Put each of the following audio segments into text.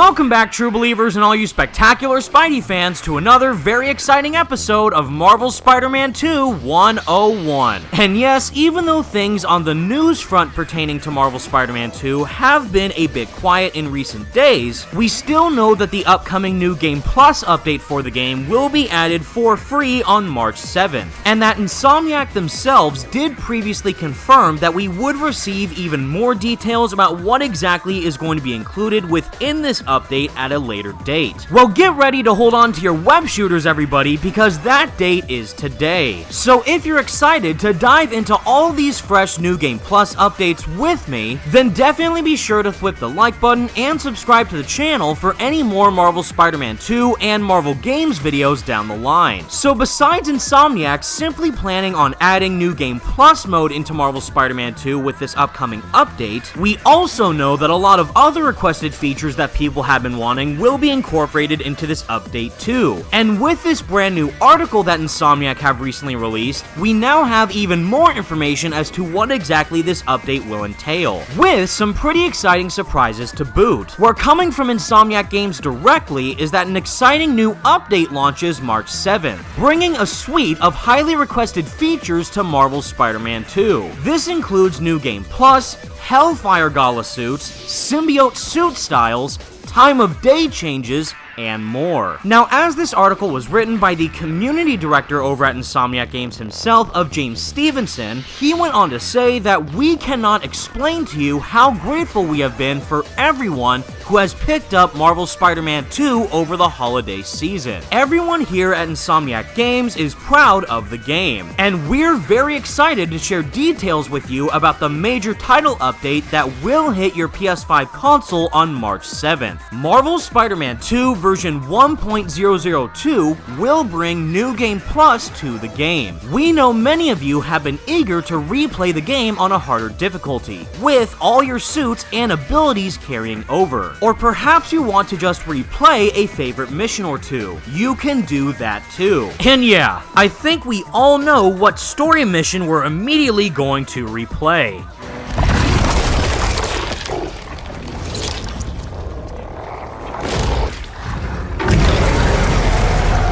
Welcome back, true believers and all you spectacular Spidey fans, to another very exciting episode of Marvel's Spider-Man 2 101. And yes, even though things on the news front pertaining to Marvel's Spider-Man 2 have been a bit quiet in recent days, we still know that the upcoming New Game Plus update for the game will be added for free on March 7th, and that Insomniac themselves did previously confirm that we would receive even more details about what exactly is going to be included within this update at a later date. Well, get ready to hold on to your web shooters, everybody, because that date is today. So if you're excited to dive into all these fresh New Game Plus updates with me, then definitely be sure to flip the like button and subscribe to the channel for any more Marvel Spider-Man 2 and Marvel Games videos down the line. So besides Insomniac simply planning on adding New Game Plus mode into Marvel Spider-Man 2 with this upcoming update, we also know that a lot of other requested features that people have been wanting will be incorporated into this update too. And with this brand new article that Insomniac have recently released, we now have even more information as to what exactly this update will entail, with some pretty exciting surprises to boot. Where coming from Insomniac Games directly is that an exciting new update launches March 7th, bringing a suite of highly requested features to Marvel's Spider-Man 2. This includes New Game Plus, Hellfire Gala suits, symbiote suit styles, time of day changes, and more. Now, as this article was written by the community director over at Insomniac Games himself of James Stevenson, he went on to say that we cannot explain to you how grateful we have been for everyone who has picked up Marvel's Spider-Man 2 over the holiday season. Everyone here at Insomniac Games is proud of the game, and we're very excited to share details with you about the major title update that will hit your PS5 console on March 7th. Marvel's Spider-Man 2 version 1.002 will bring New Game Plus to the game. We know many of you have been eager to replay the game on a harder difficulty, with all your suits and abilities carrying over. Or perhaps you want to just replay a favorite mission or two. You can do that too. And yeah, I think we all know what story mission we're immediately going to replay.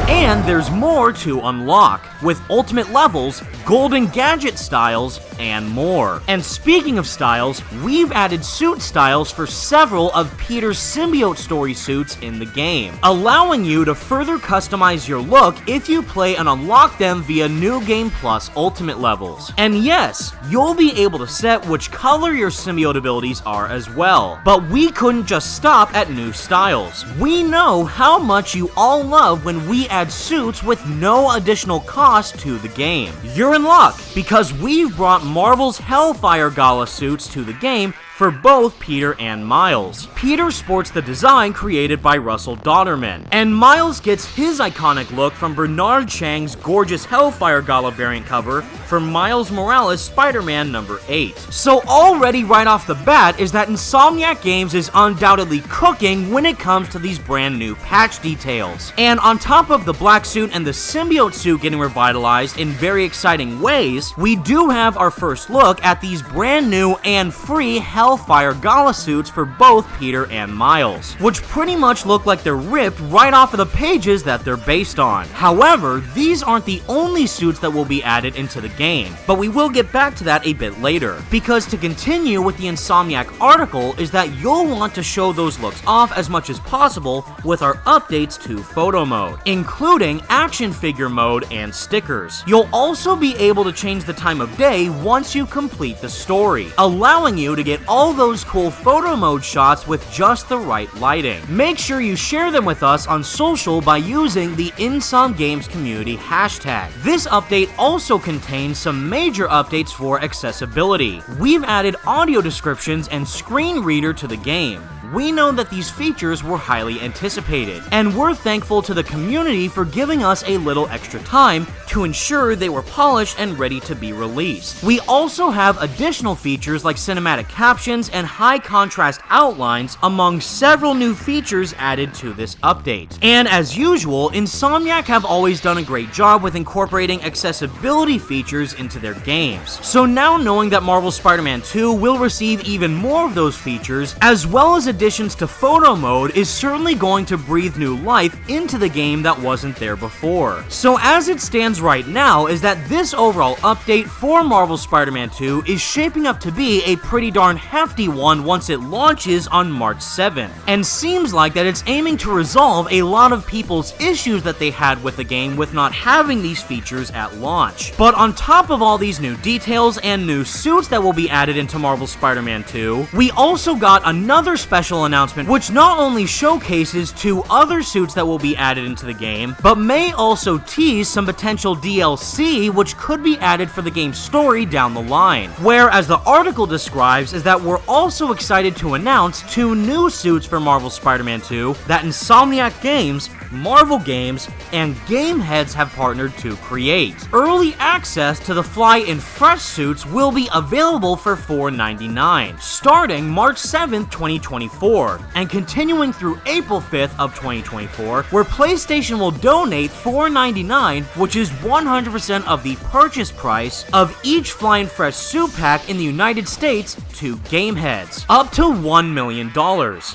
And there's more to unlock, with ultimate levels, golden gadget styles, and more. And speaking of styles, we've added suit styles for several of Peter's symbiote story suits in the game, allowing you to further customize your look if you play and unlock them via New Game Plus ultimate levels. And yes, you'll be able to set which color your symbiote abilities are as well. But we couldn't just stop at new styles. We know how much you all love when we add suits with no additional cost to the game. You're in luck, because we've brought Marvel's Hellfire Gala suits to the game for both Peter and Miles. Peter sports the design created by Russell Dodderman, and Miles gets his iconic look from Bernard Chang's gorgeous Hellfire Gala variant cover for Miles Morales Spider-Man number 8. So already right off the bat is that Insomniac Games is undoubtedly cooking when it comes to these brand new patch details. And on top of the black suit and the symbiote suit getting revitalized in very exciting ways, we do have our first look at these brand new and free Hellfire Gala suits for both Peter and Miles, which pretty much look like they're ripped right off of the pages that they're based on. However, these aren't the only suits that will be added into the game, but we will get back to that a bit later, because to continue with the Insomniac article is that you'll want to show those looks off as much as possible with our updates to photo mode, including action figure mode and stickers. You'll also be able to change the time of day once you complete the story, allowing you to get all those cool photo mode shots with just the right lighting. Make sure you share them with us on social by using the Insom Games community hashtag. This update also contains some major updates for accessibility. We've added audio descriptions and screen reader to the game. We know that these features were highly anticipated, and we're thankful to the community for giving us a little extra time to ensure they were polished and ready to be released. We also have additional features like cinematic captions and high contrast outlines, among several new features added to this update. And as usual, Insomniac have always done a great job with incorporating accessibility features into their games. So now knowing that Marvel's Spider-Man 2 will receive even more of those features, as well as additions to photo mode is certainly going to breathe new life into the game that wasn't there before. So as it stands right now is that this overall update for Marvel Spider-Man 2 is shaping up to be a pretty darn hefty one once it launches on March 7th, and seems like that it's aiming to resolve a lot of people's issues that they had with the game with not having these features at launch. But on top of all these new details and new suits that will be added into Marvel Spider-Man 2, we also got another special announcement which not only showcases 2 other suits that will be added into the game, but may also tease some potential DLC which could be added for the game's story down the line. Where, as the article describes, is that we're also excited to announce 2 new suits for Marvel Spider-Man 2 that Insomniac Games, Marvel Games, and Gameheads have partnered to create. Early access to the Fly and Fresh suits will be available for $4.99, starting March 7th, 2024, and continuing through April 5th of 2024, where PlayStation will donate $4.99, which is 100% of the purchase price of each Fly and Fresh suit pack in the United States to Gameheads, up to $1 million.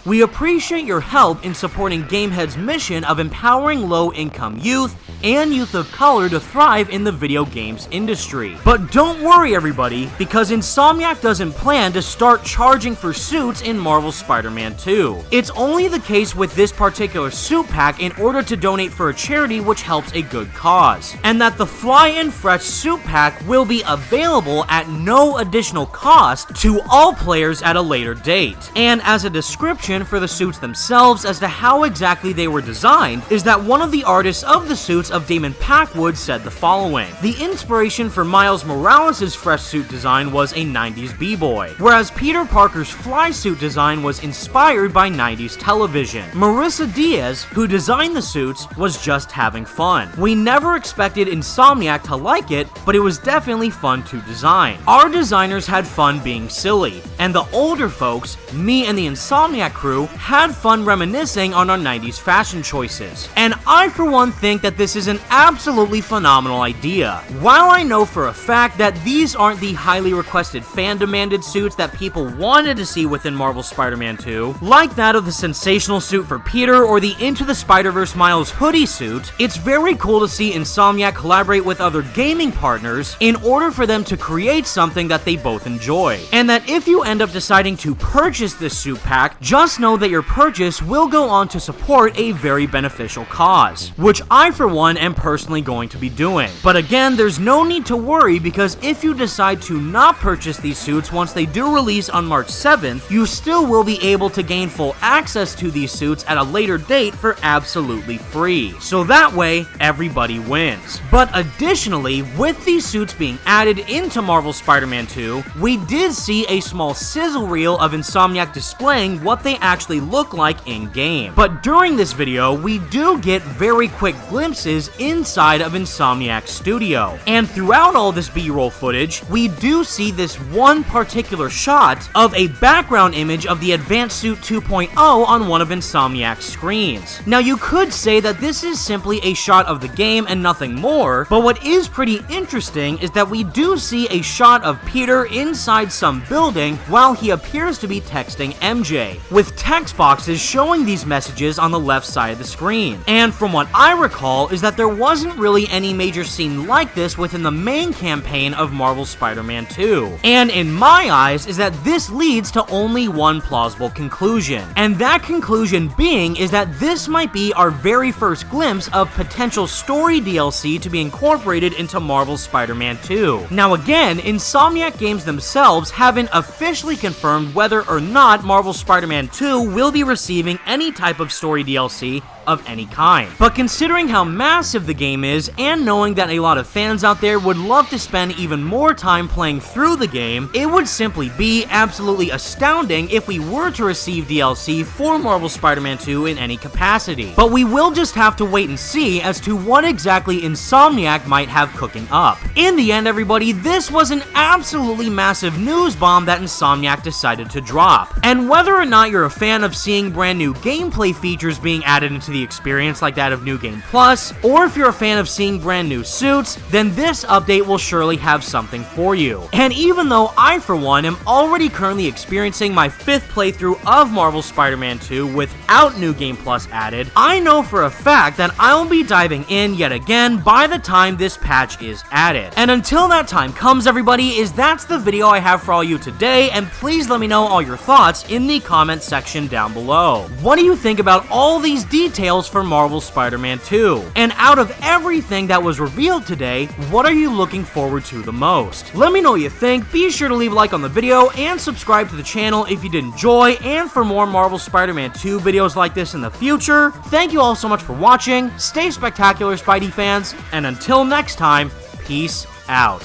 We appreciate your help in supporting Gameheads' mission of empowering low-income youth and youth of color to thrive in the video games industry. But don't worry everybody, because Insomniac doesn't plan to start charging for suits in Marvel Spider-Man 2. It's only the case with this particular suit pack in order to donate for a charity which helps a good cause, and that the Fly and Fresh suit pack will be available at no additional cost to all players at a later date. And as a description for the suits themselves as to how exactly they were designed, is that one of the artists of the suits of Damon Packwood said the following: the inspiration for Miles Morales' fresh suit design was a 90s b-boy, whereas Peter Parker's fly suit design was inspired by 90s television. Marissa Diaz, who designed the suits, was just having fun. We never expected Insomniac to like it, but it was definitely fun to design. Our designers had fun being silly, and the older folks, me and the Insomniac crew, had fun reminiscing on our 90s fashion choices. And I for one think that this is an absolutely phenomenal idea. While I know for a fact that these aren't the highly requested fan-demanded suits that people wanted to see within Marvel Spider-Man 2, like that of the sensational suit for Peter or the Into the Spider-Verse Miles hoodie suit, it's very cool to see Insomniac collaborate with other gaming partners in order for them to create something that they both enjoy. And that if you end up deciding to purchase this suit pack, just know that your purchase will go on to support a very beneficial cause, which I for one am personally going to be doing. But again, there's no need to worry, because if you decide to not purchase these suits once they do release on March 7th, you still will be able to gain full access to these suits at a later date for absolutely free. So that way, everybody wins. But additionally, with these suits being added into Marvel Spider-Man 2, we did see a small sizzle reel of Insomniac displaying what they actually look like in-game. But during this video, we do get very quick glimpses inside of Insomniac's studio. And throughout all this B-roll footage, we do see this one particular shot of a background image of the Advanced Suit 2.0 on one of Insomniac's screens. Now you could say that this is simply a shot of the game and nothing more, but what is pretty interesting is that we do see a shot of Peter inside some building while he appears to be texting MJ, with text boxes showing these messages on the left side of the screen. And from what I recall is that there wasn't really any major scene like this within the main campaign of Marvel Spider-Man 2. And in my eyes is that this leads to only one plausible conclusion, and that conclusion being is that this might be our very first glimpse of potential story DLC to be incorporated into Marvel Spider-Man 2. Now again, Insomniac Games themselves haven't officially confirmed whether or not Marvel Spider-Man 2 will be receiving any type of story DLC of any kind. But considering how massive the game is, and knowing that a lot of fans out there would love to spend even more time playing through the game, it would simply be absolutely astounding if we were to receive DLC for Marvel Spider-Man 2 in any capacity. But we will just have to wait and see as to what exactly Insomniac might have cooking up. In the end, everybody, this was an absolutely massive news bomb that Insomniac decided to drop. And whether or not you're a fan of seeing brand new gameplay features being added into the the experience like that of New Game Plus, or if you're a fan of seeing brand new suits, then this update will surely have something for you. And even though I, for one, am already currently experiencing my 5th playthrough of Marvel's Spider-Man 2 without New Game Plus added, I know for a fact that I'll be diving in yet again by the time this patch is added. And until that time comes, everybody, that's the video I have for all you today, and please let me know all your thoughts in the comment section down below. What do you think about all these details for Marvel's Spider-Man 2? And out of everything that was revealed today, what are you looking forward to the most? Let me know what you think. Be sure to leave a like on the video and subscribe to the channel if you did enjoy, and for more Marvel Spider-Man 2 videos like this in the future. Thank you all so much for watching. Stay spectacular, Spidey fans, and until next time, peace out.